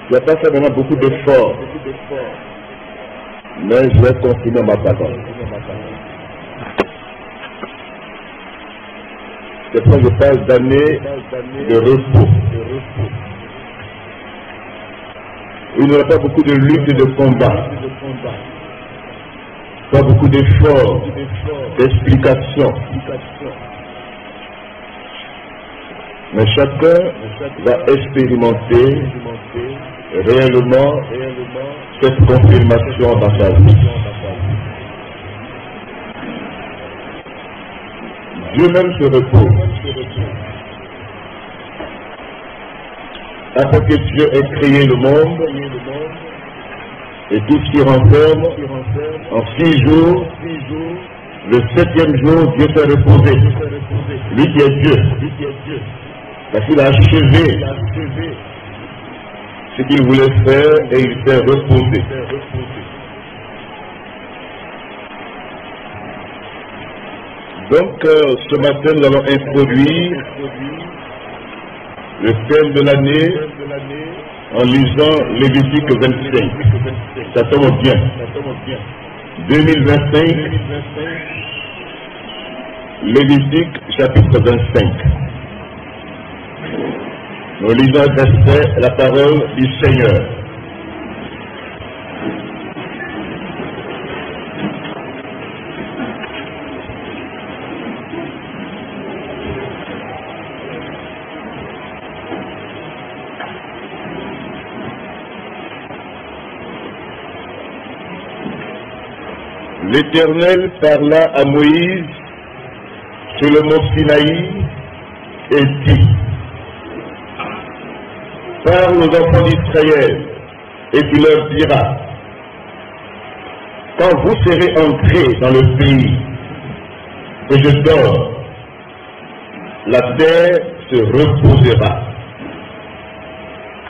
Tu n'as pas fait vraiment beaucoup d'efforts, mais je vais continuer ma parole. C'est pourquoi je parle d'années de repos. Il n'y aura pas beaucoup de luttes et de combats, pas beaucoup d'efforts, d'explications. Mais chacun va expérimenter réellement cette confirmation dans sa vie. Dieu même se repose. Après que Dieu ait créé le monde et tout ce qui renferme, en 6 jours, le 7e jour, Dieu s'est reposé. Lui qui est Dieu. Parce qu'il a achevé ce qu'il voulait faire et il s'est reposé. Donc, ce matin, nous allons introduire le thème de l'année en lisant Lévitique 25. Ça tombe bien. 2025, Lévitique chapitre 25. Nous lisons un verset, la parole du Seigneur. L'Éternel parla à Moïse sur le mont Sinaï et dit: parle aux enfants d'Israël et tu leur diras: quand vous serez entrés dans le pays que je donne, la terre se reposera.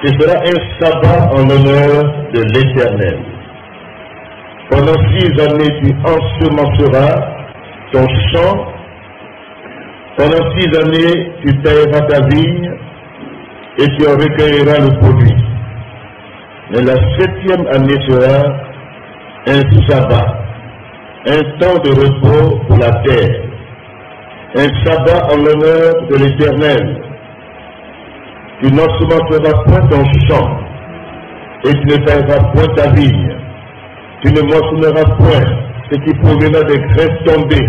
Ce sera un sabbat en l'honneur de l'Éternel. Pendant 6 années, tu ensemenceras ton champ. Pendant 6 années, tu tailleras ta vigne et tu en recueilleras le produit. Mais la 7e année sera un sabbat, un temps de repos pour la terre, un sabbat en l'honneur de l'Éternel. Tu n'ensemenceras point ton champ et tu ne tailleras point ta vigne. Tu ne moissonneras point ce qui proviendra des graisses tombées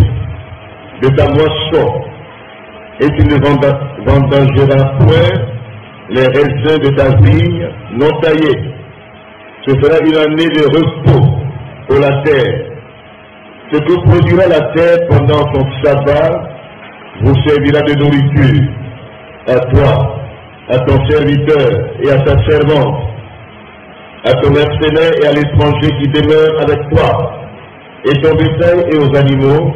de ta moisson, et tu ne vendangeras point les raisins de ta vigne non taillés. Ce sera une année de repos pour la terre. Ce que produira la terre pendant son sabbat vous servira de nourriture à toi, à ton serviteur et à ta servante, à ton mercenaire et à l'étranger qui demeure avec toi, et ton bétail et aux animaux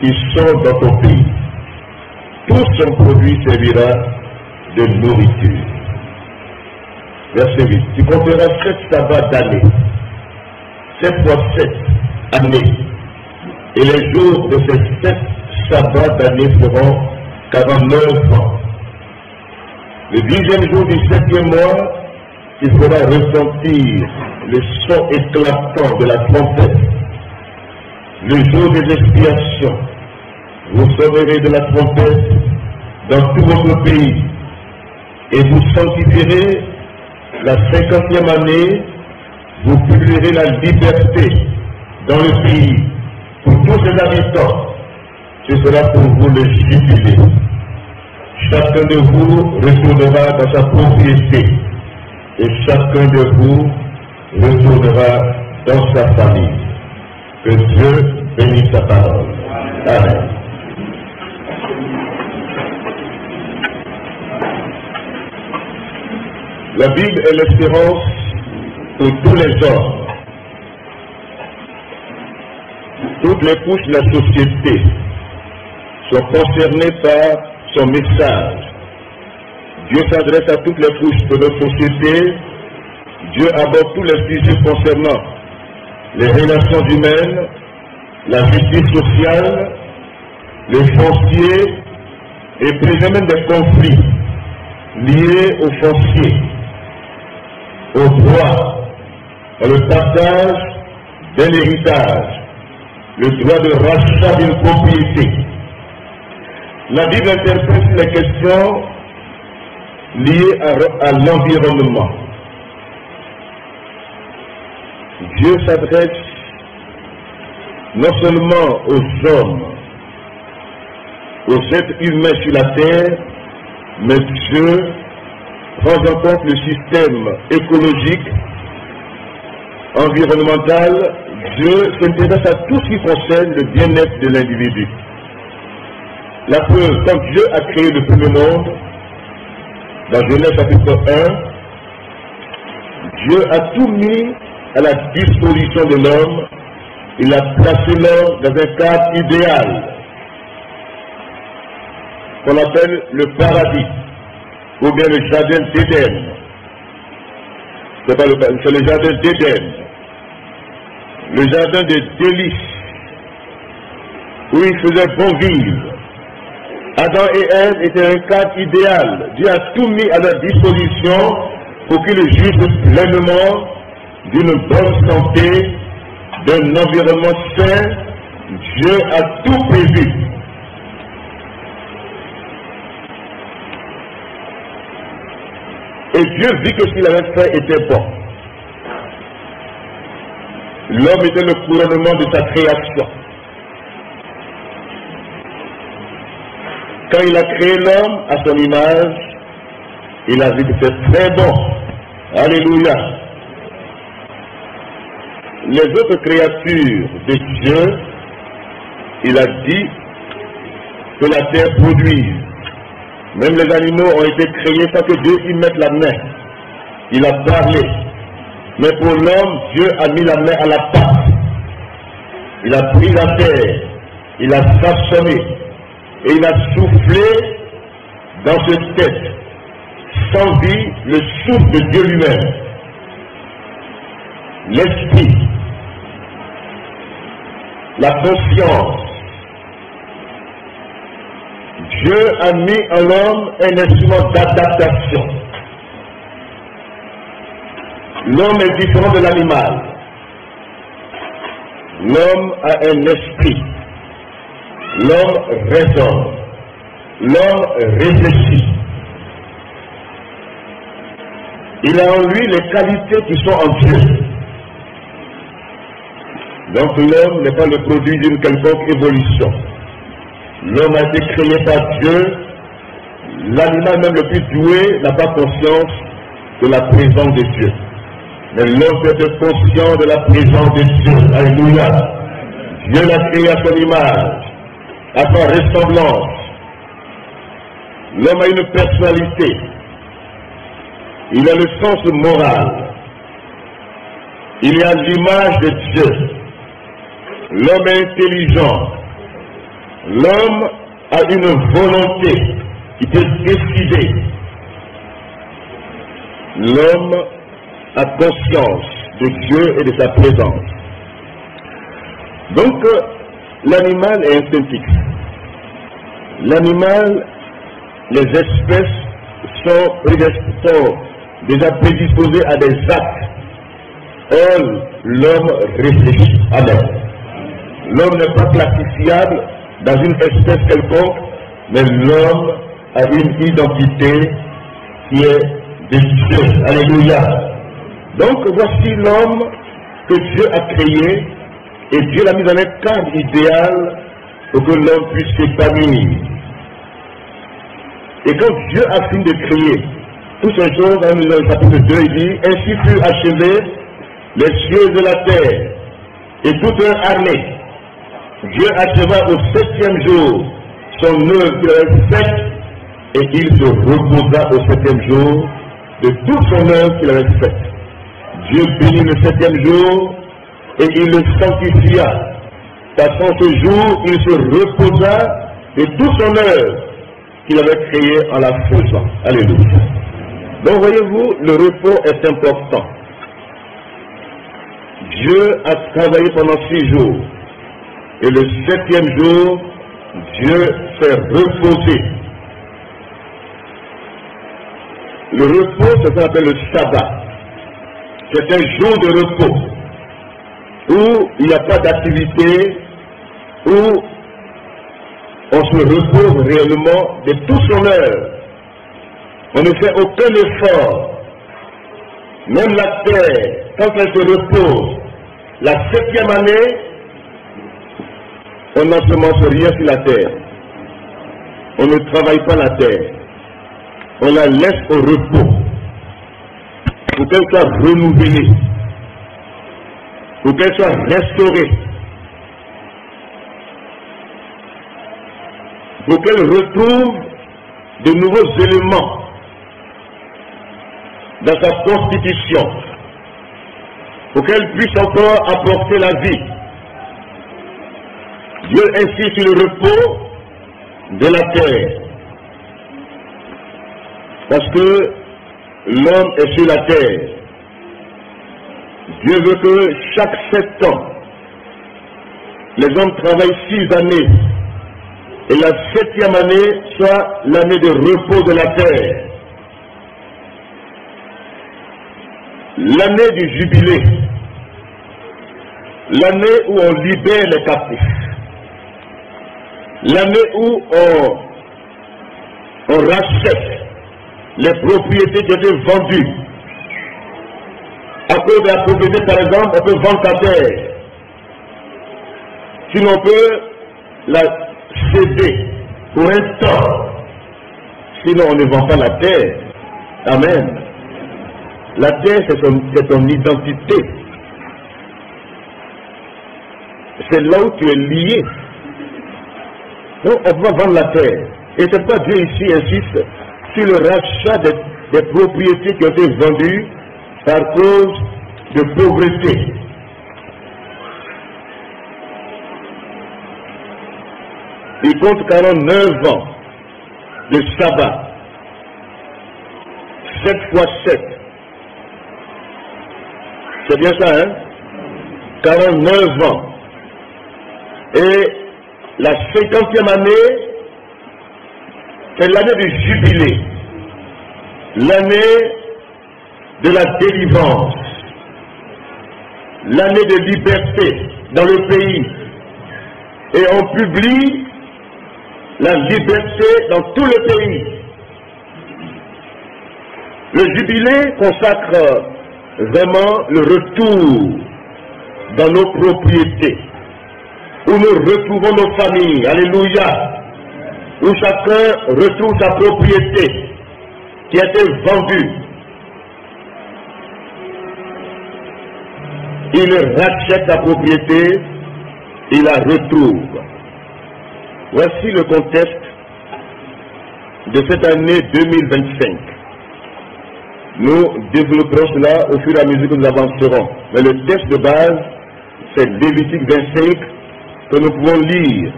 qui sont dans ton pays. Tout son produit servira de nourriture. Verset 8. Tu compteras 7 sabbats d'années, 7 fois 7 années, et les jours de ces 7 sabbats d'années seront 49 ans. Le 10e jour du 7e mois, il faudra ressentir le son éclatant de la trompette. Le jour des expiations, vous sonnerez de la trompette dans tout votre pays, et vous sanctifierez la 50e année, vous publierez la liberté dans le pays pour tous ses habitants. Ce sera pour vous le jubilé. Chacun de vous retournera dans sa propriété, et chacun de vous retournera dans sa famille. Que Dieu bénisse sa parole. Amen. La Bible est l'espérance pour tous les hommes. Toutes les couches de la société sont concernées par son message. Dieu s'adresse à toutes les couches de notre société. Dieu aborde tous les sujets concernant les relations humaines, la justice sociale, le foncier et prévient même des conflits liés au foncier. au droit, dans le partage d'un héritage, le droit de rachat d'une propriété. La Bible interprète les questions liées à l'environnement. Dieu s'adresse non seulement aux hommes, aux êtres humains sur la terre, mais Dieu prend en compte le système écologique, environnemental. Dieu s'intéresse à tout ce qui concerne le bien-être de l'individu. La preuve, quand Dieu a créé le premier monde, dans Genèse chapitre 1, Dieu a tout mis à la disposition de l'homme. Il a placé l'homme dans un cadre idéal qu'on appelle le paradis ou bien le jardin d'Éden. C'est le jardin d'Éden, le jardin des délices où il faisait bon vivre. Adam et Ève étaient un cadre idéal. Dieu a tout mis à leur disposition pour qu'ils jouissent pleinement d'une bonne santé, d'un environnement sain. Dieu a tout prévu. Et Dieu vit que ce qu'il avait fait était bon. L'homme était le couronnement de sa création. Quand il a créé l'homme à son image, il a vu que c'est très bon. Alléluia. Les autres créatures de Dieu, il a dit que la terre produise. Même les animaux ont été créés sans que Dieu y mette la main. Il a parlé. Mais pour l'homme, Dieu a mis la main à la pâte. Il a pris la terre, il a façonné et il a soufflé dans cette tête, sans vie, le souffle de Dieu lui-même. L'esprit, la conscience. Dieu a mis en l'homme un instrument d'adaptation. L'homme est différent de l'animal. L'homme a un esprit. L'homme raisonne. L'homme réfléchit. Il a en lui les qualités qui sont en Dieu. Donc l'homme n'est pas le produit d'une quelconque évolution. L'homme a été créé par Dieu. L'animal même le plus doué n'a pas conscience de la présence de Dieu. Mais l'homme peut être conscient de la présence de Dieu. Alléluia. Dieu l'a créé à son image, à sa ressemblance. L'homme a une personnalité. Il a le sens moral. Il est à l'image de Dieu. L'homme est intelligent. L'homme a une volonté qui peut décider. L'homme a conscience de Dieu et de sa présence. Donc, l'animal est instinctif. L'animal, les espèces sont déjà prédisposées à des actes. Or, l'homme réfléchit. Amen. L'homme n'est pas classifiable dans une espèce quelconque, mais l'homme a une identité qui est de Dieu. Alléluia. Donc voici l'homme que Dieu a créé, et Dieu l'a mis dans un cadre idéal pour que l'homme puisse s'épanouir. Et quand Dieu a fini de créer toutes ces choses, dans le chapitre 2, il dit, ainsi fut achevé les cieux de la terre, et tout un harnais. Dieu acheva au 7e jour son œuvre qu'il avait faite, et il se reposa au 7e jour de toute son œuvre qu'il avait faite. Dieu bénit le 7e jour et il le sanctifia. Passant ce jour, il se reposa de toute son œuvre qu'il avait créée en la faisant. Alléluia. Donc voyez-vous, le repos est important. Dieu a travaillé pendant 6 jours. Et le 7e jour, Dieu s'est reposé. Le repos, c'est ce qu'on appelle le sabbat. C'est un jour de repos où il n'y a pas d'activité, où on se repose réellement de tout son œuvre. On ne fait aucun effort. Même la terre, quand elle se repose, la 7e année, on n'ensemence rien sur la terre. On ne travaille pas la terre. On la laisse au repos pour qu'elle soit renouvelée, pour qu'elle soit restaurée, pour qu'elle retrouve de nouveaux éléments dans sa constitution, pour qu'elle puisse encore apporter la vie. Dieu insiste sur le repos de la terre, parce que l'homme est sur la terre. Dieu veut que chaque 7 ans, les hommes travaillent 6 années, et la 7e année soit l'année de repos de la terre. L'année du jubilé, l'année où on libère les captifs, l'année où on rachète les propriétés qui étaient vendues. À cause de la propriété, par exemple, on peut vendre sa terre. Sinon, on peut la céder pour un temps. Sinon, on ne vend pas la terre. Amen. La terre, c'est ton identité. C'est là où tu es lié. Donc, on va vendre la terre. Et c'est pas Dieu ici insiste sur le rachat des propriétés qui ont été vendues par cause de pauvreté. Il compte 49 ans de sabbat. 7 fois 7. C'est bien ça, hein? 49 ans. Et la 50e année, c'est l'année du jubilé. L'année de la délivrance. L'année de liberté dans le pays. Et on publie la liberté dans tout le pays. Le jubilé consacre vraiment le retour dans nos propriétés, où nous retrouvons nos familles, alléluia, où chacun retrouve sa propriété qui a été vendue. Il rachète sa propriété, il la retrouve. Voici le contexte de cette année 2025. Nous développerons cela au fur et à mesure que nous avancerons. Mais le texte de base, c'est Lévitique 25 que nous pouvons lire,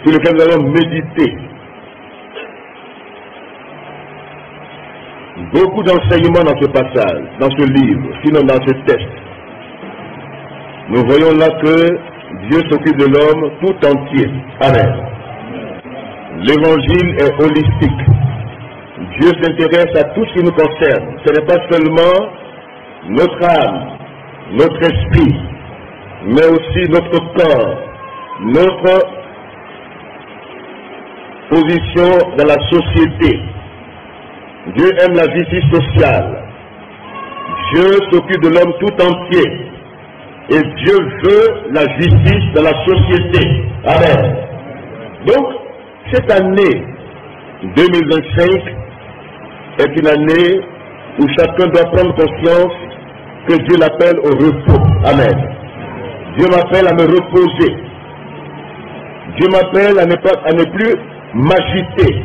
sur lequel nous allons méditer. Beaucoup d'enseignements dans ce passage, dans ce livre, sinon dans ce texte. Nous voyons là que Dieu s'occupe de l'homme tout entier. Amen. L'évangile est holistique. Dieu s'intéresse à tout ce qui nous concerne. Ce n'est pas seulement notre âme, notre esprit, mais aussi notre corps, notre position dans la société. Dieu aime la justice sociale. Dieu s'occupe de l'homme tout entier. Et Dieu veut la justice dans la société. Amen. Donc, cette année 2025 est une année où chacun doit prendre conscience que Dieu l'appelle au repos. Amen. Dieu m'appelle à me reposer. Dieu m'appelle à ne plus m'agiter,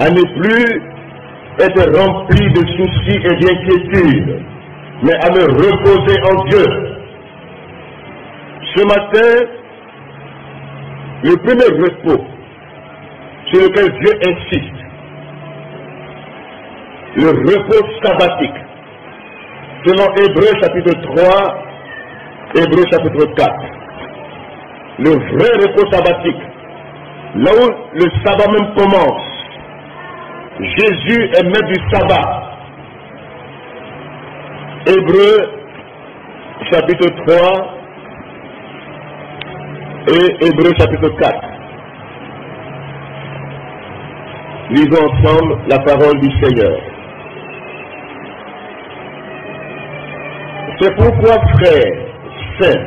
à ne plus être rempli de soucis et d'inquiétudes, mais à me reposer en Dieu. Ce matin, le premier repos sur lequel Dieu insiste, le repos sabbatique, selon Hébreux chapitre 3, Hébreux chapitre 4. Le vrai repos sabbatique, là où le sabbat même commence. Jésus est maître du sabbat. Hébreux chapitre 3 et Hébreux chapitre 4. Lisons ensemble la parole du Seigneur. C'est pourquoi, frères, saints,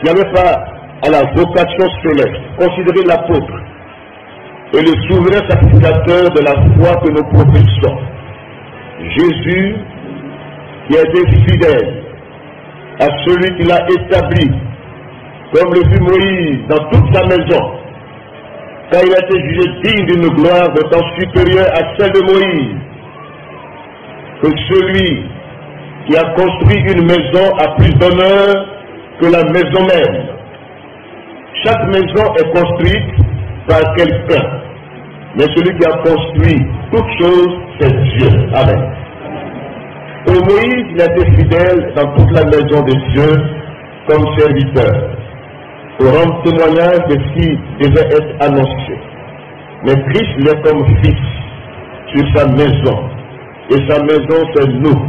qui n'avaient pas à la vocation céleste, considérez l'apôtre et le souverain sacrificateur de la foi que nous professons, Jésus, qui a été fidèle à celui qui l'a établi, comme le fut Moïse dans toute sa maison, car il a été jugé digne d'une gloire d'autant supérieure à celle de Moïse, que celui qui a construit une maison a plus d'honneur que la maison même. Chaque maison est construite par quelqu'un, mais celui qui a construit toutes choses, c'est Dieu. Amen. Pour Moïse, il a été fidèle dans toute la maison de Dieu comme serviteur, pour rendre témoignage de ce qui devait être annoncé. Mais Christ l'est comme fils sur sa maison, et sa maison c'est nous,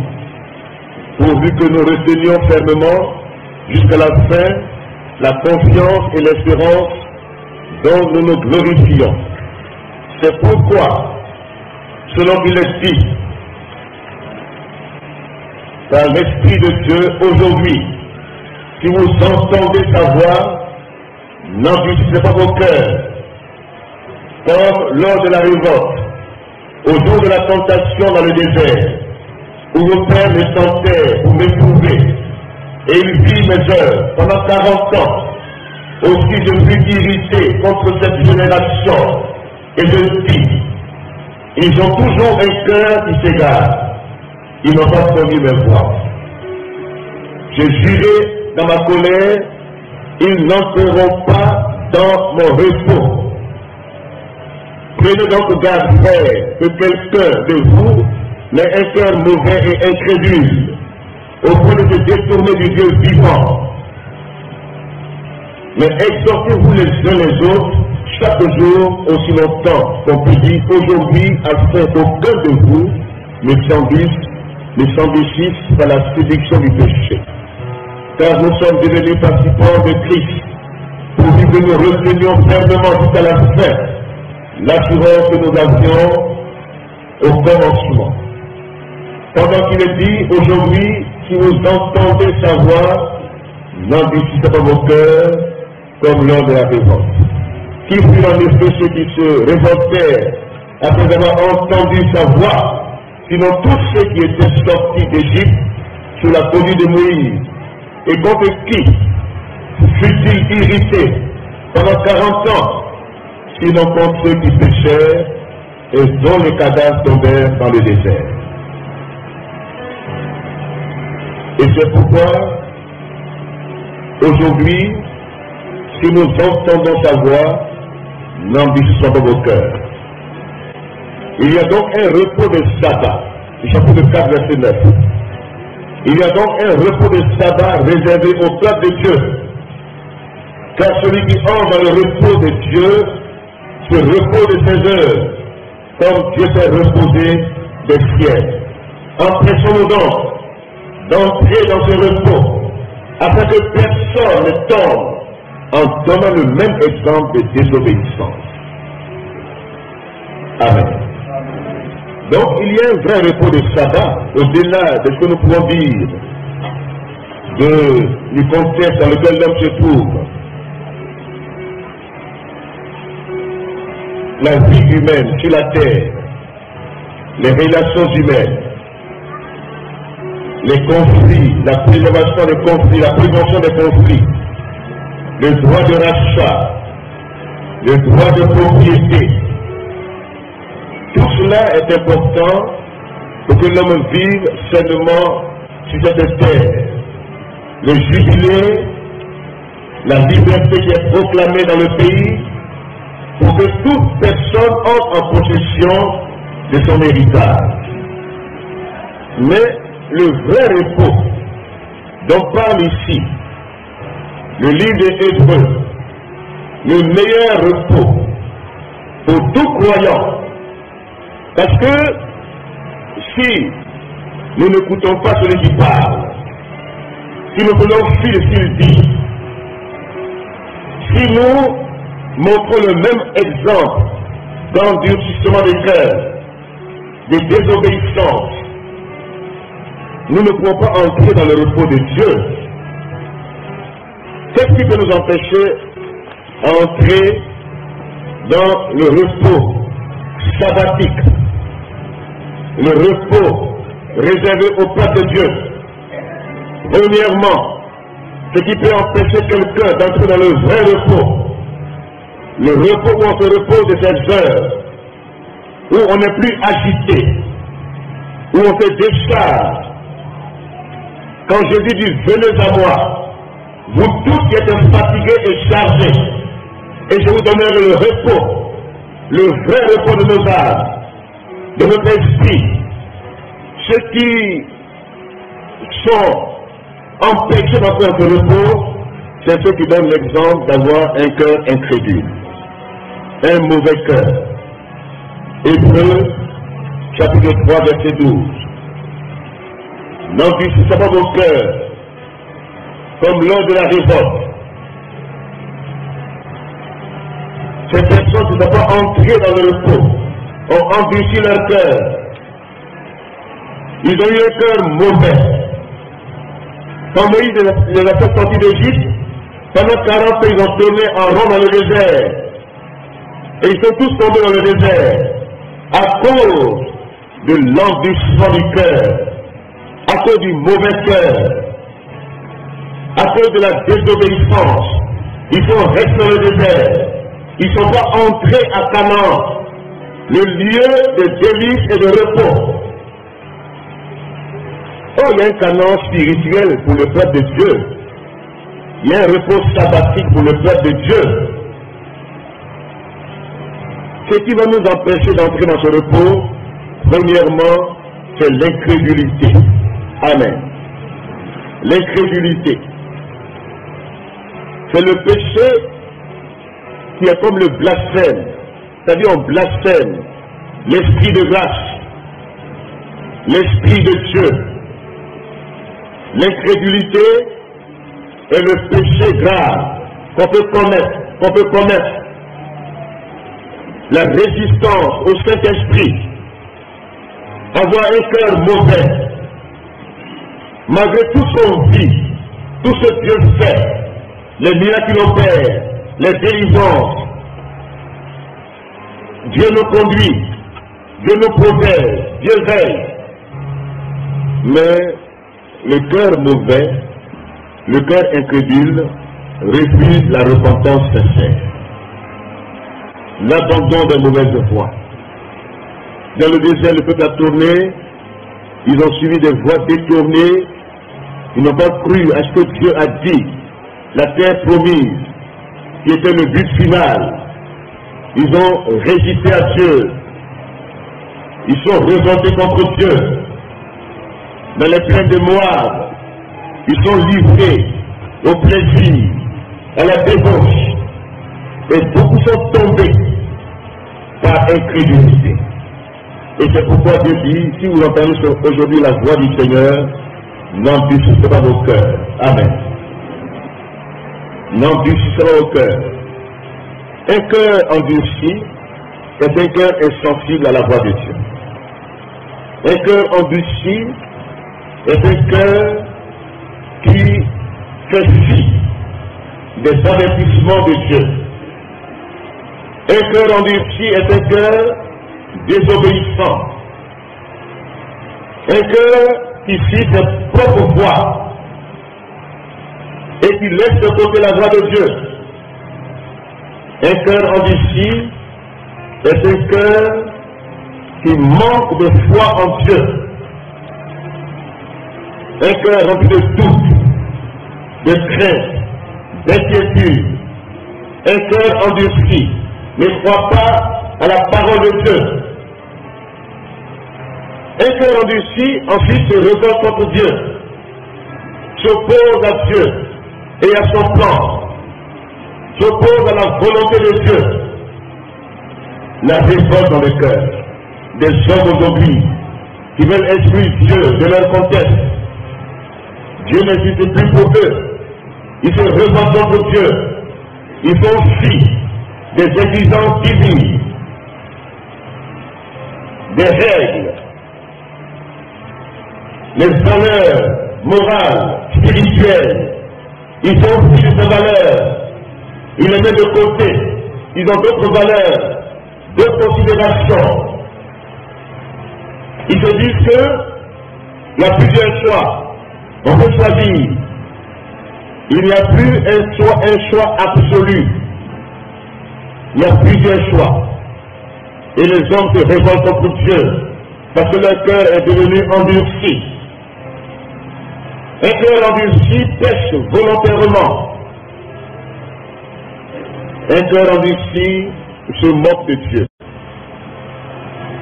pourvu que nous retenions fermement jusqu'à la fin la confiance et l'espérance dont nous nous glorifions. C'est pourquoi, selon qu'il est dit par l'Esprit de Dieu, aujourd'hui, si vous entendez sa voix, n'endurcissez pas vos cœurs, comme lors de la révolte, au jour de la tentation dans le désert, où vos pères me tentaient pour m'éprouver, et ils virent mes œuvres pendant 40 ans. Aussi je fus irrité contre cette génération, et je dis, ils ont toujours un cœur qui s'égare, ils n'ont pas connu mes voix. J'ai juré dans ma colère, ils n'entreront pas dans mon repos. Prenez donc garde, frère, que quelqu'un de vous n'ait un cœur mauvais et incrédule, au point de se détourner du Dieu vivant. Mais exhortez-vous les uns les autres, chaque jour, aussi longtemps qu'on peut dire aujourd'hui, afin qu'aucun de vous ne s'endurcisse par la séduction du péché. Car nous sommes devenus participants de Christ, pourvu que nous retenions fermement jusqu'à la fin l'assurance que nous avions au commencement. Pendant qu'il est dit, aujourd'hui, si vous entendez sa voix, n'endurcissez pas vos cœurs comme lors de la révolte. Qui fut en effet ceux qui se révoltèrent après avoir entendu sa voix, sinon tous ceux qui étaient sortis d'Égypte sous la conduite de Moïse, et contre qui fut-il irrité pendant 40 ans, sinon contre ceux qui péchèrent et dont les cadavres tombèrent dans le désert. Et c'est pourquoi, aujourd'hui, si nous entendons sa voix, n'endurcissons pas vos cœurs. Il y a donc un repos de sabbat, chapitre 4, verset 9. Il y a donc un repos de sabbat réservé au peuple de Dieu. Car celui qui entre dans le repos de Dieu se repose de ses œuvres, comme Dieu s'est reposé des ciels. Empressons-nous donc d'entrer dans ce repos, afin que personne ne tombe en donnant le même exemple de désobéissance. Amen. Donc il y a un vrai repos de sabbat, au-delà de ce que nous pouvons dire du contexte dans lequel l'homme se trouve. La vie humaine sur la terre, les relations humaines, les conflits, la préservation des conflits, la prévention des conflits, le droit de rachat, le droit de propriété. Tout cela est important pour que l'homme vive sainement sur cette terre. Le jubilé, la liberté qui est proclamée dans le pays, pour que toute personne entre en possession de son héritage. Mais le vrai repos dont parle ici le livre des Hébreux, le meilleur repos pour tout croyant, parce que si nous n'écoutons pas celui qui parle. Si nous voulons fuir ce qu'il dit, si nous montrons le même exemple d'endurcissement des cœurs, de désobéissance, nous ne pouvons pas entrer dans le repos de Dieu. Qu'est-ce qui peut nous empêcher d'entrer dans le repos sabbatique, le repos réservé au peuple de Dieu? Premièrement, ce qui peut empêcher quelqu'un d'entrer dans le vrai repos, le repos où on se repose de ces heures, où on n'est plus agité, où on se décharge. Quand Jésus dit « Venez à moi, vous tous qui êtes fatigués et chargés, et je vous donnerai le repos, le vrai repos de nos âmes, de notre esprit. » Ceux qui sont empêchés d'entrer dans ce repos, c'est ceux qui donnent l'exemple d'avoir un cœur incrédule, un mauvais cœur. Hébreux, chapitre 3, verset 12. N'endurcissez pas vos cœurs, comme lors de la révolte. Ces personnes qui ne sont pas entrées dans le repos ont endurci leur cœur. Ils ont eu un cœur mauvais. Quand Moïse les a fait sortir d'Égypte, pendant 40 ans, ils ont tourné en rond dans le désert. Et ils sont tous tombés dans le désert à cause de l'endurcissement du cœur, à cause du mauvais cœur, à cause de la désobéissance. Ils sont restés dans le désert. Ils ne sont pas entrés à Canaan, le lieu de délice et de repos. Oh, il y a un Canaan spirituel pour le peuple de Dieu. Il y a un repos sabbatique pour le peuple de Dieu. Ce qui va nous empêcher d'entrer dans ce repos, premièrement, c'est l'incrédulité. Amen. L'incrédulité. C'est le péché qui est comme le blasphème. C'est-à-dire on blasphème l'esprit de grâce, l'esprit de Dieu. L'incrédulité est le péché grave qu'on peut commettre. La résistance au Saint-Esprit, avoir un cœur mauvais, malgré tout ce qu'on vit, tout ce que Dieu fait, les miracles qu'il opère, les délivrances, Dieu nous conduit, Dieu nous protège, Dieu veille. Mais le cœur mauvais, le cœur incrédule, refuse la repentance sincère, l'abandon des mauvaises voies. Dans le désert, le peuple a tourné, ils ont suivi des voies détournées, ils n'ont pas cru à ce que Dieu a dit, la terre promise, qui était le but final. Ils ont résisté à Dieu, ils sont revoltés contre Dieu. Dans les plaines de Moab, ils sont livrés au plaisir, à la débauche, et beaucoup sont tombés par incrédulité. Et c'est pourquoi Dieu dit, si vous entendez aujourd'hui la voix du Seigneur, n'endurcissez pas vos cœurs. Amen. N'endurcissez pas vos cœurs. Un cœur endurci est un cœur insensible à la voix de Dieu. Un cœur endurci est un cœur qui fait fi des avertissements de Dieu. Un cœur endurci est un cœur désobéissant. Un cœur qui suit ses propres voies et qui laisse de côté la voix de Dieu. Un cœur endurci est un cœur qui manque de foi en Dieu. Un cœur rempli de doute, de crainte, d'inquiétude. Un cœur endurci ne croit pas à la parole de Dieu. Un cœur endurci ensuite se révolte contre Dieu, s'oppose à Dieu et à son plan, s'oppose à la volonté de Dieu. La révolte dans le cœur des hommes aujourd'hui qui veulent exclure Dieu de leur contexte. Dieu n'existe plus pour eux. Ils se revendent contre Dieu. Ils font fi des exigences divines, des règles, les valeurs morales, spirituelles. Ils font fi de ces valeurs. Ils les mettent de côté. Ils ont d'autres valeurs, d'autres considérations. Ils se disent qu'il y a plusieurs choix. On peut choisir. Il n'y a plus un choix absolu. Il y a plusieurs choix. Et les hommes se révoltent contre Dieu parce que leur cœur est devenu endurci. Un cœur endurci pêche volontairement. Un cœur endurci se moque de Dieu.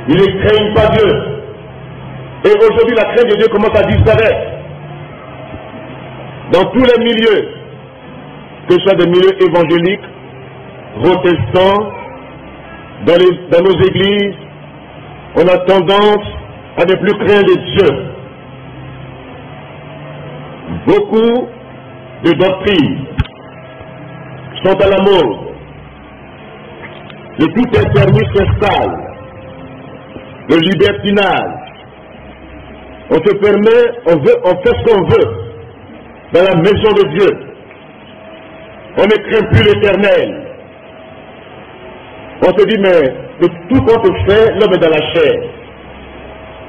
Ils ne craignent pas Dieu. Et aujourd'hui, la crainte de Dieu commence à disparaître. Dans tous les milieux, que ce soit des milieux évangéliques, protestants, dans nos églises, on a tendance à ne plus craindre Dieu. Beaucoup de doctrines sont à la mode. Le tout interdit s'installe. Le libertinage. On se permet, on fait ce qu'on veut dans la maison de Dieu. On ne craint plus l'Éternel. On se dit, mais de tout ce qu'on fait, l'homme est dans la chair.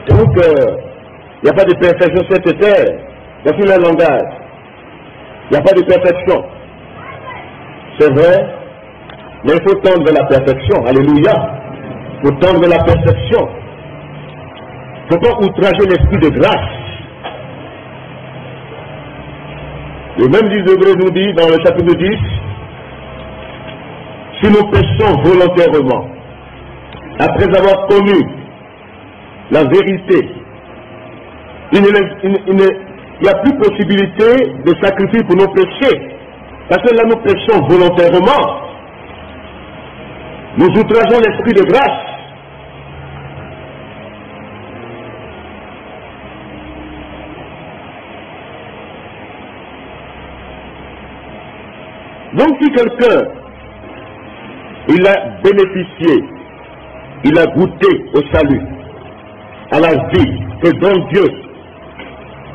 Donc, il n'y a pas de perfection sur cette terre. Dans tout le langage. Il n'y a pas de perfection. C'est vrai, mais il faut tendre vers la perfection. Alléluia. Il faut tendre vers la perfection. Il ne faut pas outrager l'esprit de grâce. Le même 10 degrés nous dit dans le chapitre 10, si nous péchons volontairement, après avoir connu la vérité, il n'y a plus possibilité de sacrifice pour nos péchés. Parce que là nous péchons volontairement. Nous outrageons l'esprit de grâce. Donc si quelqu'un, il a bénéficié, il a goûté au salut, à la vie que donne Dieu,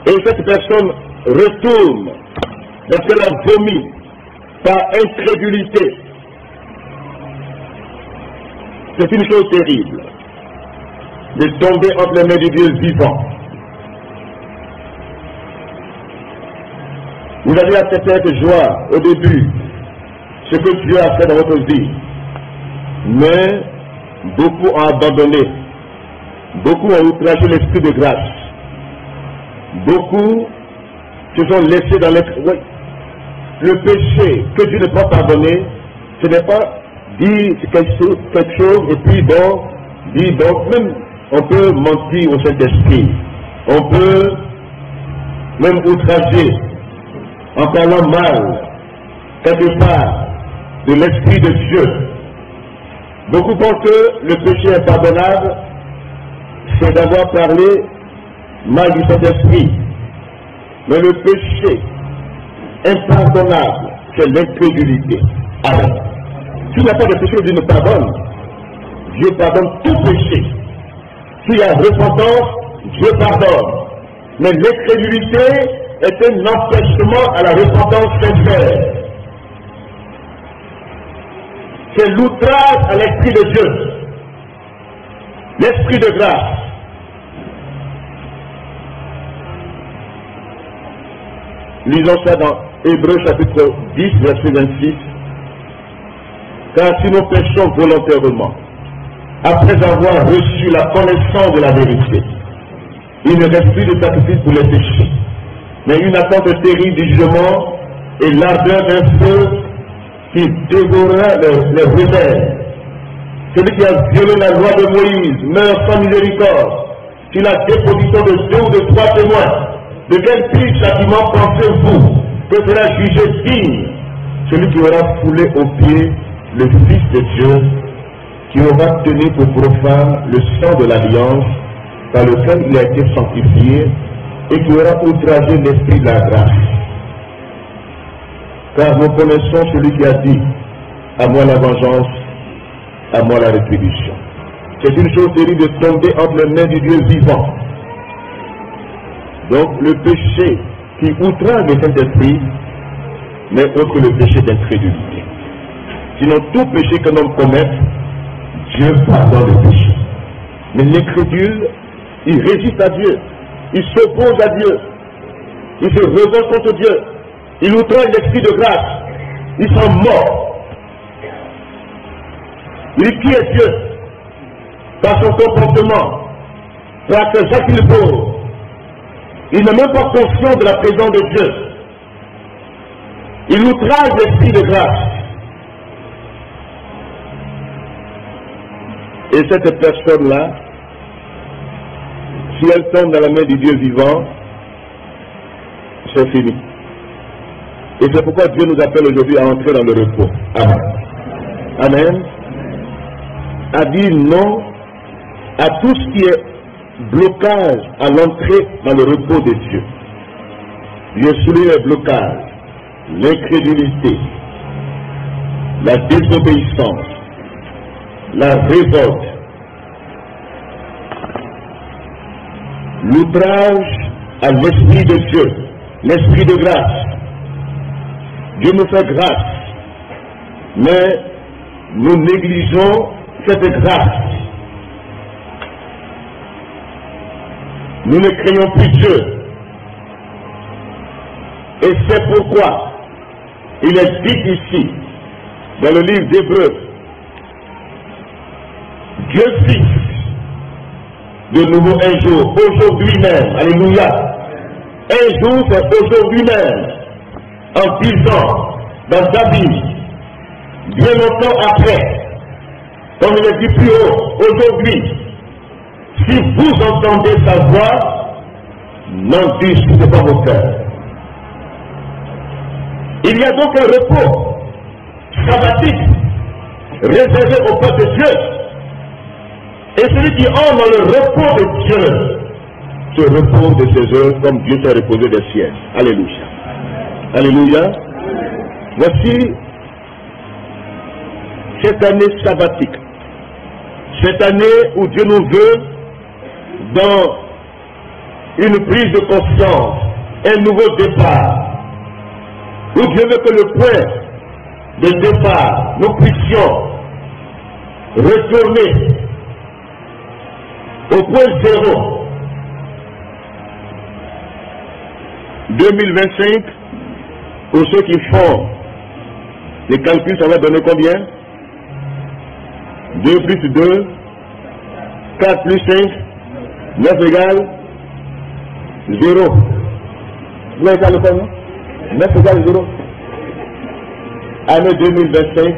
et cette personne retourne parce qu'elle a vomi par incrédulité, c'est une chose terrible de tomber entre les mains du Dieu vivant. Vous avez accepté avec joie au début ce que Dieu a fait dans votre vie, mais beaucoup ont abandonné, beaucoup ont outragé l'esprit de grâce, beaucoup se sont laissés dans les... Le péché que Dieu ne peut pas pardonner, ce n'est pas dire quelque chose et puis bon, dire bon, même on peut mentir au Saint-Esprit, on peut même outrager en parlant mal quelque part de l'Esprit de Dieu. Beaucoup pensent que le péché impardonnable, c'est d'avoir parlé mal du Saint-Esprit. Mais le péché impardonnable, c'est l'incrédulité. Alors, s'il n'y a pas de péché, Dieu ne pardonne. Dieu pardonne tout péché. S'il y a repentance, Dieu pardonne. Mais l'incrédulité est un empêchement à la repentance sincère. C'est l'outrage à l'Esprit de Dieu. L'Esprit de grâce. Lisons ça dans Hébreux chapitre 10, verset 26. Car si nous péchons volontairement, après avoir reçu la connaissance de la vérité, il ne reste plus de sacrifice pour les péchés, mais une attente terrible du jugement et l'ardeur d'un feu qui dévorera les rebelles. Celui qui a violé la loi de Moïse meurt sans miséricorde. Si la déposition de 2 ou de 3 témoins, de quel pire châtiment pensez-vous que sera jugé digne celui qui aura foulé aux pieds le Fils de Dieu, qui aura tenu pour profane le sang de l'alliance par lequel il a été sanctifié et qui aura outragé l'esprit de la grâce. Car nous connaissons celui qui a dit, à moi la vengeance, à moi la rétribution. C'est une chose terrible de tomber entre les mains du Dieu vivant. Donc le péché qui outrage le Saint-Esprit n'est autre que le péché d'incrédulité. Sinon tout péché qu'un homme commet, Dieu pardonne le péché. Mais l'incrédule, il résiste à Dieu, il s'oppose à Dieu, il se révolte contre Dieu, il outrage l'esprit de grâce, il s'en mord. Il est qui est Dieu par son comportement, par ses actes qu'il pose. Il n'est même pas conscient de la présence de Dieu. Il outrage l'esprit de grâce. Et cette personne-là, si elle tombe dans la main du Dieu vivant, c'est fini. Et c'est pourquoi Dieu nous appelle aujourd'hui à entrer dans le repos. Amen. Amen. À dire non à tout ce qui est blocage à l'entrée dans le repos de Dieu. Dieu souligne les blocages, l'incrédulité, la désobéissance, la révolte, l'outrage à l'esprit de Dieu, l'esprit de grâce. Dieu nous fait grâce, mais nous négligeons cette grâce. Nous ne craignons plus Dieu. Et c'est pourquoi il est dit ici, dans le livre d'Hébreux, Dieu fixe de nouveau un jour, aujourd'hui même, alléluia. Un jour, c'est aujourd'hui même, en disant dans David, bien longtemps après, comme il est dit plus haut, aujourd'hui, si vous entendez sa voix, n'en disputez pas vos cœurs. Il y a donc un repos sabbatique réservé au peuple de Dieu. Et celui qui entre dans le repos de Dieu se repose de ses œuvres comme Dieu s'est reposé des siennes. Alléluia. Alléluia. Voici cette année sabbatique. Cette année où Dieu nous veut dans une prise de conscience, un nouveau départ, où Dieu veut que le point de départ, nous puissions retourner au point zéro. 2025, pour ceux qui font les calculs, ça va donner combien? 2 plus 2, 4 plus 5, 9 égale 0. Vous avez le faire, non? 9 égale 0. Année 2025,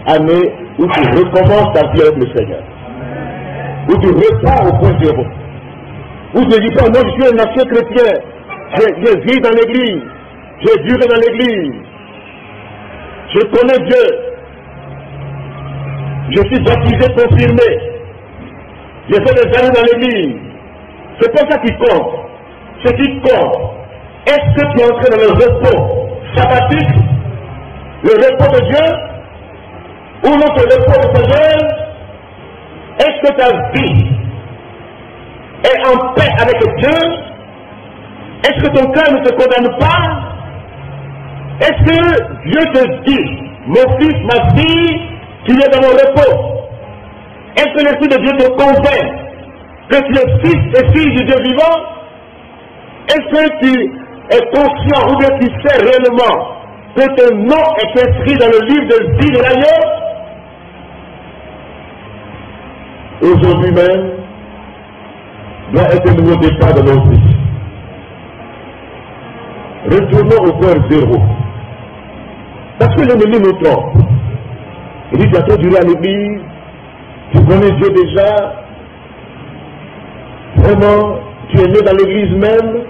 année où tu recommences ta vie avec le Seigneur. Où tu repars au point zéro. Où tu ne dis pas, moi je suis un ancien chrétien, je vis dans l'église, j'ai duré dans l'église, je connais Dieu, je suis baptisé, confirmé, j'ai fait des années dans l'église. C'est pas ça qui compte. Ce qui compte, est-ce que tu es entré dans le repos sabbatique, le repos de Dieu, ou non, le repos de tes œuvres? Est-ce que ta vie est en paix avec Dieu? Est-ce que ton cœur ne te condamne pas? Est-ce que Dieu te dit, mon fils, ma fille, tu es dans mon repos? Est-ce que l'Esprit de Dieu te convainc que tu es fils et fille du Dieu vivant? Est-ce que tu es conscient ou bien tu sais réellement que ton nom est inscrit dans le livre de vie de l'agneau? Aujourd'hui même, doit être un nouveau départ de nos vies. Retournons au point zéro. Parce que l'ennemi nous trompe. Il dit, tu as trop duré à l'église, tu connais Dieu déjà, vraiment, tu es né dans l'église même,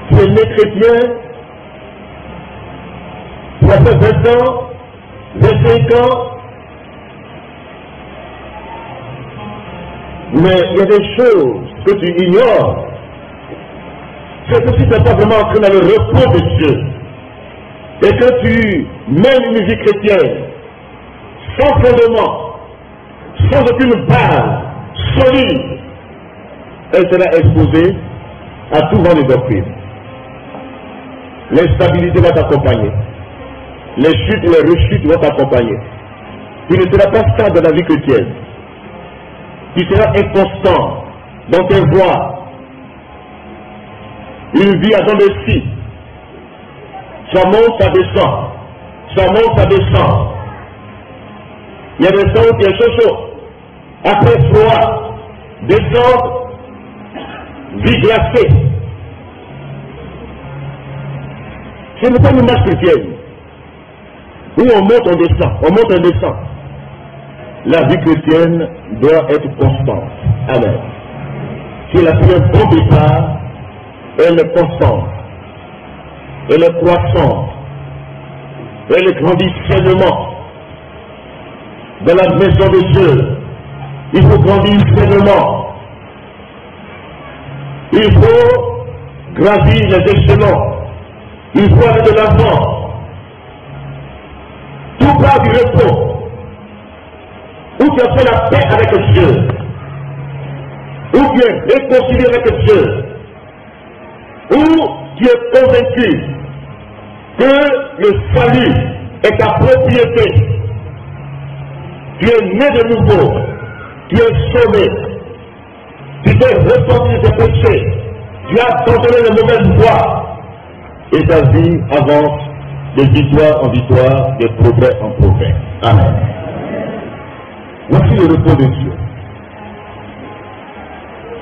tu es né chrétien, tu as fait 20 ans, 25 ans, Mais il y a des choses que tu ignores. C'est que si tu n'es pas vraiment entré dans le repos de Dieu, et que tu mènes une vie chrétienne sans fondement, sans aucune base solide, elle sera exposée à tout vent de doctrine. L'instabilité va t'accompagner. Les chutes et les rechutes vont t'accompagner. Tu ne seras pas stable dans la vie chrétienne. Tu seras inconstant dans tes voies. Une vie à dans le scie. Ça monte, ça descend. Ça monte, ça descend. Il y a des temps où tu es chaud. Après froid, descend, vie glacée. Ce n'est pas une marche chrétienne. Où on monte, on descend. On monte, on descend. La vie chrétienne doit être constante. Amen. Si elle a pris un bon départ, elle est constante. Elle est croissante. Elle est grandissement. Dans la maison de Dieu, il faut grandir sainement. Il faut gravir les échelons. Il faut aller de l'avant. Tout part du repos. Où tu as fait la paix avec Dieu. Où tu es réconcilié avec Dieu. Où tu es convaincu que le salut est ta propriété. Tu es né de nouveau. Tu es sauvé. Tu t'es repenti de tes péchés. Tu as abandonné les mauvaises voies. Et ta vie avance de victoire en victoire, de progrès en progrès. Amen. Voici le repos de Dieu.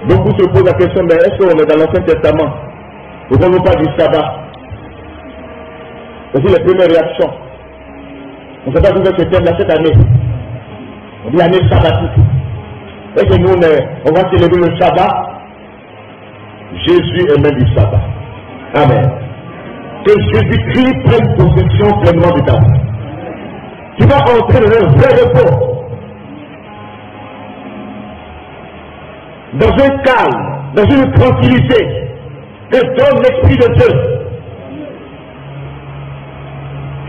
Beaucoup se posent la question, mais est-ce qu'on est dans l'Ancien Testament? Pourquoi on parle du sabbat? C'est les premières réactions. On ne sait pas d'où ce thème là cette année. On dit l'année sabbatique. Est-ce que nous, on va célébrer le sabbat? Jésus est même du sabbat. Amen. Que Jésus-Christ prenne possession pleinement de ta vie. Tu vas entrer dans un vrai repos. Dans un calme, dans une tranquillité que donne l'Esprit de Dieu.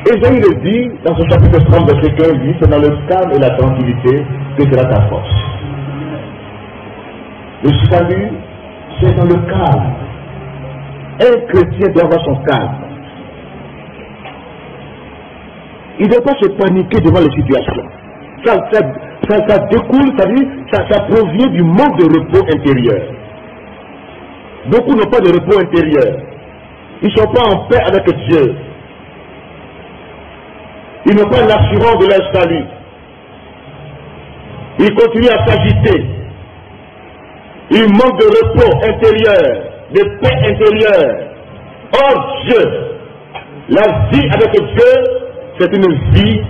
Ésaïe le dit dans son chapitre 30, verset 15, il dit, c'est dans le calme et la tranquillité que sera ta force. Le salut, c'est dans le calme. Un chrétien doit avoir son calme. Il ne doit pas se paniquer devant les situations. Ça découle, ça provient du manque de repos intérieur. Beaucoup n'ont pas de repos intérieur. Ils ne sont pas en paix avec Dieu. Ils n'ont pas l'assurance de leur salut. Ils continuent à s'agiter. Ils manquent de repos intérieur, de paix intérieure. Or Dieu, la vie avec Dieu, c'est une vie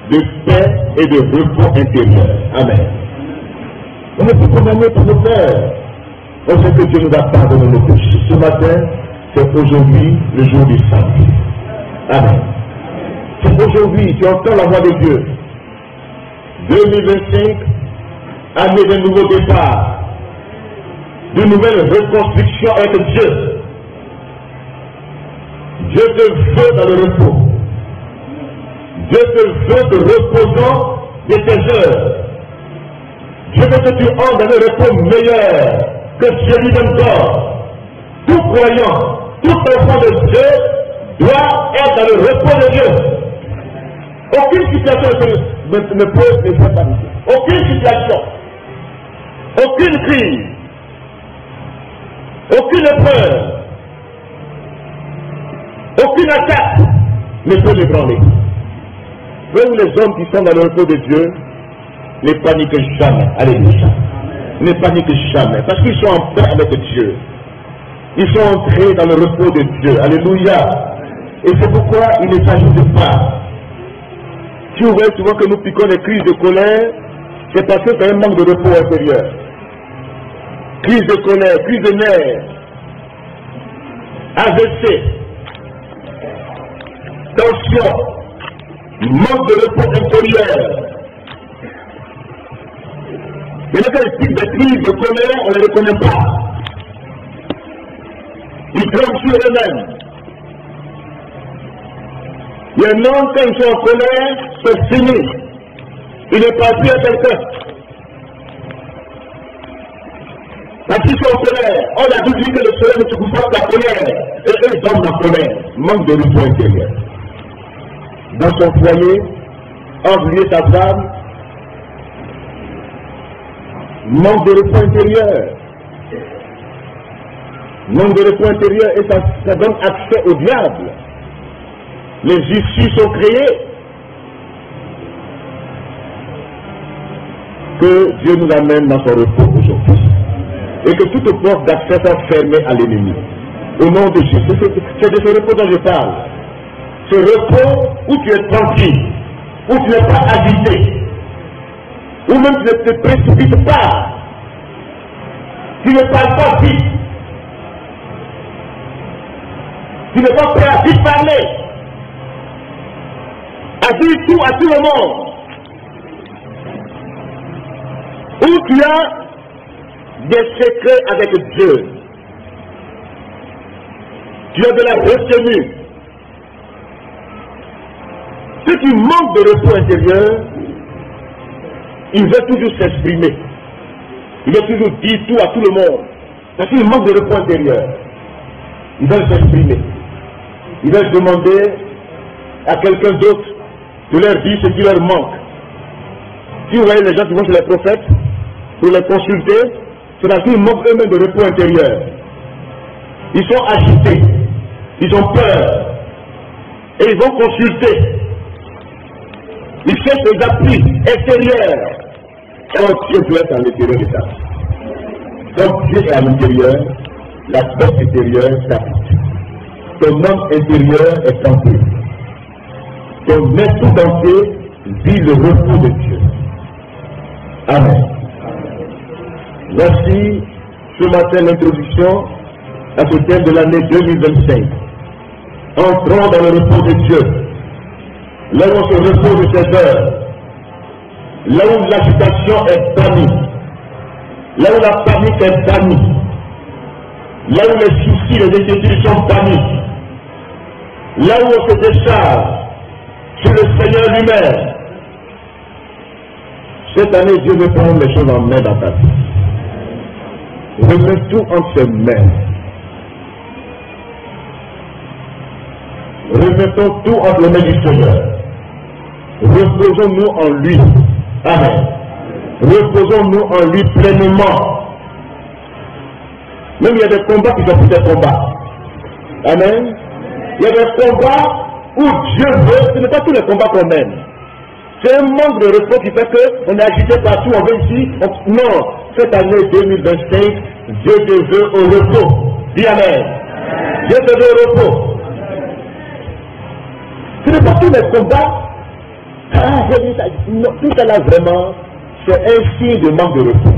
de paix et de repos intérieur. Amen. On est plus condamné pour nos pères. On sait que Dieu nous a pardonné nos péchés. Ce matin, c'est aujourd'hui le jour du salut. Amen. C'est aujourd'hui, tu entends la voix de Dieu. 2025, année d'un nouveau départ, de nouvelles reconstructions avec Dieu. Dieu te veut dans le repos. Dieu te veut te reposant de tes heures. Dieu veut que tu entres dans le repos meilleur que Dieu lui-même donne. Tout croyant, tout enfant de Dieu doit être dans le repos de Dieu. Aucune situation ne peut les faire paniquer. Aucune situation, aucune crise, aucune épreuve, aucune attaque ne peut l'ébranler. Même les hommes qui sont dans le repos de Dieu ne paniquent jamais. Alléluia. Ne paniquent jamais. Parce qu'ils sont en paix avec Dieu. Ils sont entrés dans le repos de Dieu. Alléluia. Et c'est pourquoi il ne s'agit pas. Si vous voyez souvent que nous piquons des crises de colère, c'est parce que c'est un manque de repos intérieur. Crise de colère, crise de nerfs, AVC, tension, manque de repos intérieur. Il y a des types de crises de colère, on ne les reconnaît pas. Ils tombent sur eux-mêmes. Il y a un homme, quand ils sont en colère, c'est fini. Il n'est pas plus à quelqu'un. Parce qu'ils sont en colère. On a dit que le soleil ne se coupe pas de la colère. Et eux, ils tombent en colère. Manque de repos intérieur. Dans son foyer, oublier sa femme, manque de repos intérieur. Manque de repos intérieur et ça donne accès au diable. Les issues sont créées. Que Dieu nous amène dans son repos aujourd'hui. Et que toute porte d'accès soit fermée à l'ennemi. Au nom de Jésus. C'est de ce repos dont je parle. Ce repos où tu es tranquille, où tu n'es pas agité, où même tu ne te précipites pas, tu ne parles pas vite, tu n'es pas prêt à vite parler, à dire tout à tout le monde, où tu as des secrets avec Dieu, tu as de la retenue. Ceux qui manquent de repos intérieur, ils veulent toujours s'exprimer. Ils veulent toujours dire tout à tout le monde. Parce qu'ils manquent de repos intérieur. Ils veulent s'exprimer. Ils veulent demander à quelqu'un d'autre de leur dire ce qui leur manque. Si vous voyez les gens qui vont chez les prophètes pour les consulter, c'est parce qu'ils manquent eux-mêmes de repos intérieur. Ils sont agités. Ils ont peur. Et ils vont consulter. Ils cherchent des appuis extérieurs. Quand Dieu doit être à l'intérieur de ça. Quand Dieu est à l'intérieur, la porte intérieure s'applique. Ton homme intérieur est tranquille. Ton être tout entier vit le repos de Dieu. Amen. Voici ce matin l'introduction à ce thème de l'année 2025. Entrons dans le repos de Dieu. Là où on se repose de ses heures, là où l'agitation est bannie, là où la panique est bannie, là où les soucis, les inquiétudes sont bannis, là où on se décharge sur le Seigneur lui-même. Cette année, Dieu veut prendre les choses en main dans ta vie. Remets tout entre ses mains. Remettons tout entre les mains du Seigneur. Reposons-nous en lui. Amen. Reposons-nous en lui pleinement. Même il y a des combats qui sont plus des combats. Amen. Il y a des combats où Dieu veut, ce n'est pas tous les combats qu'on mène. C'est un manque de repos qui fait qu'on est agité partout, on veut ici. Non, cette année 2025, Dieu te veut au repos. Dis Amen. Dieu te veut au repos. Ce n'est pas tous les combats. Non, tout ça là vraiment, c'est un signe de manque de repos.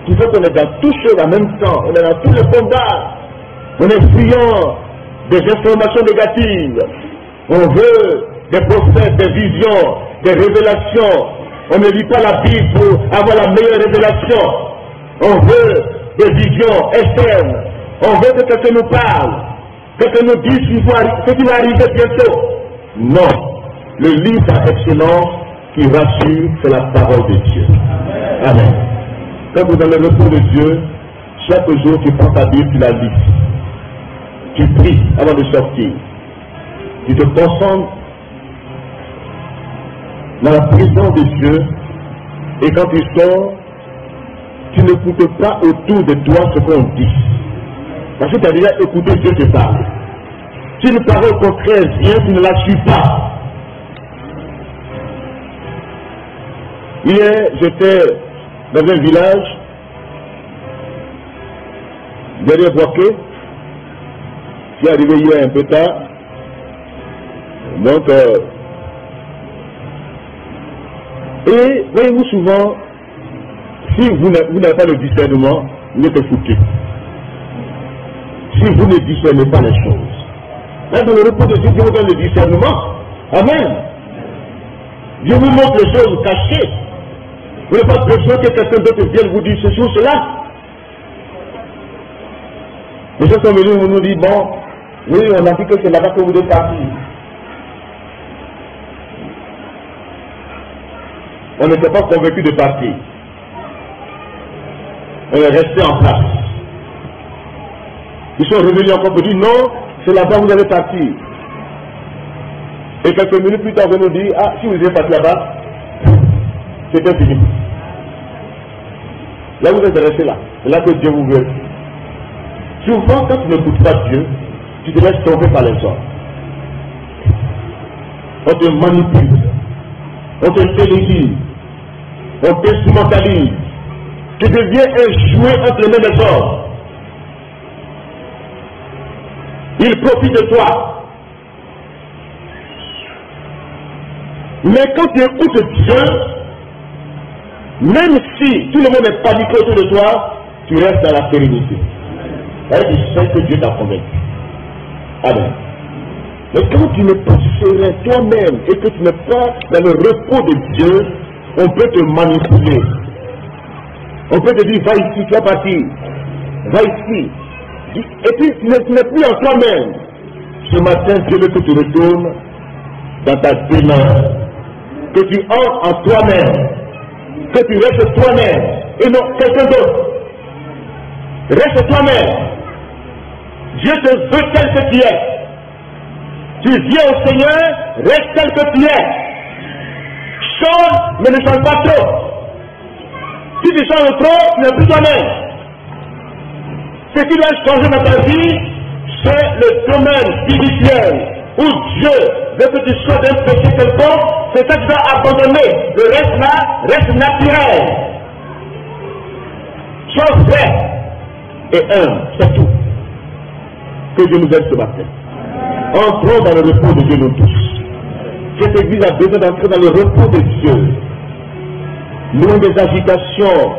Il faut qu'on est dans toutes choses en même temps. On est dans tous les combats. On est friand des informations négatives. On veut des prophètes, des visions, des révélations. On ne lit pas la Bible pour avoir la meilleure révélation. On veut des visions externes. On veut que quelqu'un nous parle. Quelqu'un nous dise ce qui va arriver bientôt. Non. Le livre par excellence qui rassure, c'est la parole de Dieu. Amen. Quand vous êtes dans le repos de Dieu, chaque jour tu prends ta Bible, tu la lis. Tu pries avant de sortir. Tu te concentres dans la présence de Dieu. Et quand tu sors, tu n'écoutes pas autour de toi ce qu'on dit. Parce que tu as déjà écouté Dieu te parler. Si une parole contraire vient, tu ne la suis pas. Hier, j'étais dans un village, derrière Boaké. Je suis arrivé hier un peu tard. Donc, et voyez-vous souvent, si vous n'avez pas le discernement, vous êtes foutu. Si vous ne discernez pas les choses. Là, dans le repos de Dieu, Dieu vous donne le discernement. Amen. Dieu vous montre les choses cachées. Vous n'avez pas besoin que quelqu'un d'autre vienne vous dire ceci ou cela. Les gens sont venus nous dire, bon, oui, on a dit que c'est là-bas que vous devez partir. On n'était pas convaincu de partir. On est resté en place. Ils sont revenus encore pour dire, non, c'est là-bas que vous allez partir. Et quelques minutes plus tard, on nous dit, ah, si vous êtes parti là-bas, c'était fini. Là, vous êtes resté là. C'est là que Dieu vous veut. Souvent, quand tu n'écoutes pas Dieu, tu te laisses tromper par les hommes. On te manipule. On te télévise. On t'instrumentalise. Tu deviens un jouet entre les mains des hommes. Ils profitent de toi. Mais quand tu écoutes Dieu, même si tout le monde est paniqué autour de toi, tu restes dans la sérénité. Tu sais que Dieu t'a convaincu. Amen. Mais quand tu n'es pas serein toi-même et que tu n'es pas dans le repos de Dieu, on peut te manipuler. On peut te dire, va ici, tu vas partir. Va ici. Et puis, tu n'es plus en toi-même. Ce matin, Dieu veut que tu retournes dans ta demeure. Que tu entres en toi-même. Que tu restes toi-même. Et non quelqu'un d'autre. Reste toi-même. Dieu te veut tel que tu es. Tu viens au Seigneur, reste tel que tu es. Change, mais ne change pas trop. Si tu changes trop, tu n'es plus toi-même. Ce qui doit changer dans ta vie, c'est le domaine spirituel où Dieu veut que tu sois d'un péché quelconque, c'est ça que tu dois abandonner. Le reste là, reste naturel. Sois vrai et humble, c'est tout. Que Dieu nous aide ce matin. Entrons dans le repos de Dieu nous tous. Cette église a besoin d'entrer dans le repos de Dieu. Loin des agitations,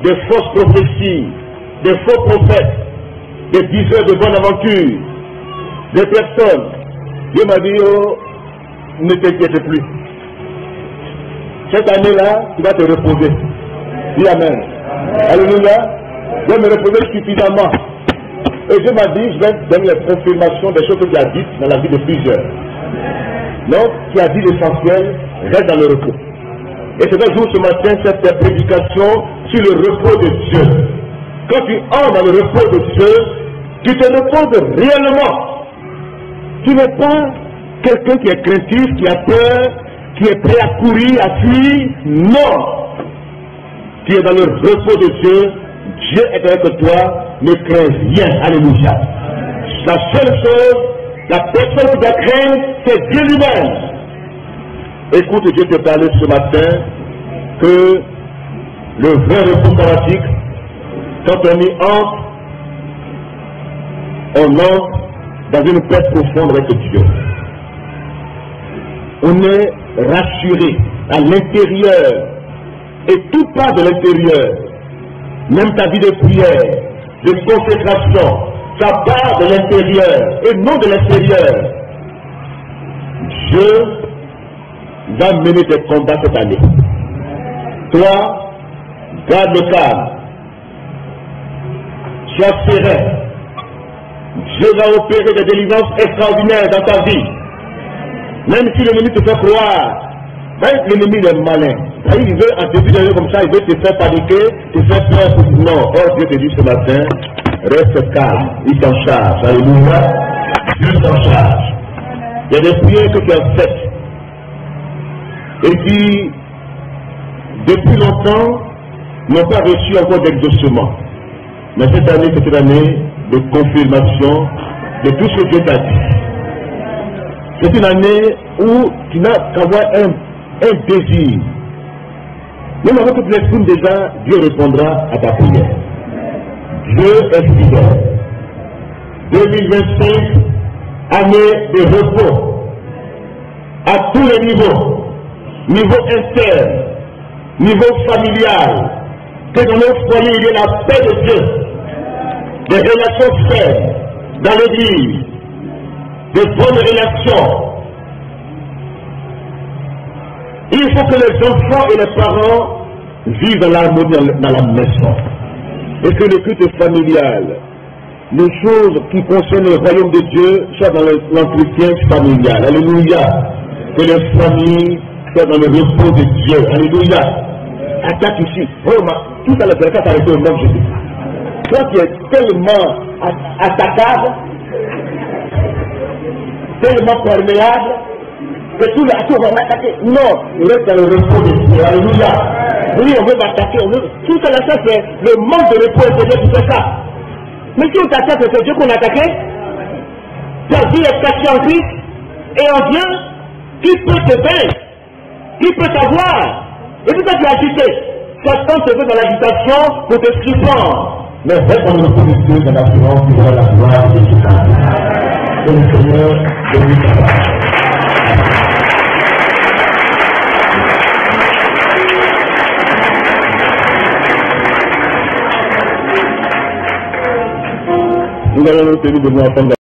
des fausses prophéties, des faux prophètes, des diseurs de bonne aventure, des personnes. Dieu m'a dit, oh, ne t'inquiète plus. Cette année-là, tu vas te reposer. Dis Amen. Alléluia. Je vais me reposer suffisamment. Et Dieu m'a dit, je vais donner la confirmation des choses que tu as dites dans la vie de plusieurs. Donc, tu as dit l'essentiel, reste dans le repos. Et c'est un jour ce matin, cette prédication sur le repos de Dieu. Quand tu entres dans le repos de Dieu, tu te reposes réellement. Tu n'es pas quelqu'un qui est craintif, qui a peur, qui est prêt à courir, à fuir. Non. Tu es dans le repos de Dieu. Dieu est avec toi, ne crains rien. Alléluia. La seule chose, la personne qui doit craindre, c'est Dieu lui-même. Écoute, Dieu te parlait ce matin que le vrai repos sabbatique, quand on y entre, on entre dans une paix profonde avec Dieu. On est rassuré à l'intérieur et tout part de l'intérieur. Même ta vie de prière, de consécration, ça part de l'intérieur et non de l'extérieur. Dieu va mener tes combats cette année. Toi, garde le calme. Sois serein. Dieu va opérer des délivrances extraordinaires dans ta vie. Même si l'ennemi te fait croire, l'ennemi est malin. Il veut, en début d'année comme ça, il veut te faire paniquer, te faire peur. Non, or Dieu te dit ce matin, reste calme, il s'en charge. Alléluia. Dieu s'en charge. Il y a des prières que tu as faites. Et qui, depuis longtemps, n'ont pas reçu encore d'exaucement. Mais cette année, c'est une année de confirmation de tout ce que Dieu t'a dit. C'est une année où tu n'as qu'avoir un désir. Même avant que tu l'exprimes déjà, Dieu répondra à ta prière. Dieu est fidèle. 2025, année de repos. À tous les niveaux. Niveau interne, niveau familial. Que dans nos foyers, il y ait la paix de Dieu. Des relations saines dans l'église. De bonnes relations. Il faut que les enfants et les parents vivre dans l'harmonie dans la maison. Et que le culte familial, les choses qui concernent le royaume de Dieu, soient dans l'entretien familial. Alléluia. Que les familles soient dans le repos de Dieu. Alléluia. Attaque ici. Tout à l'heure, ça a arrêté au nom de Jésus. Toi qui es tellement attaquable, tellement perméable, que tout là, tout va m'attaquer. Non, reste dans le repos de Dieu. Alléluia. Oui, on veut m'attaquer. Tout ça, là, ça, c'est le manque de repos intérieur qui fait ça. Mais si on t'attaque, c'est Dieu qu'on a attaqué. Ta vie est cachée en Christ. Et en Dieu, qui peut te vaincre? Qui peut t'avoir? Et tout ça, tu as agité. Satan te veut dans l'agitation pour te surprendre. Mais reste dans le repos de Dieu, dans l'assurance, tu verras la gloire de Jésus. Et le Seigneur, béni soit. Nous allons nous tenir de nous entendre.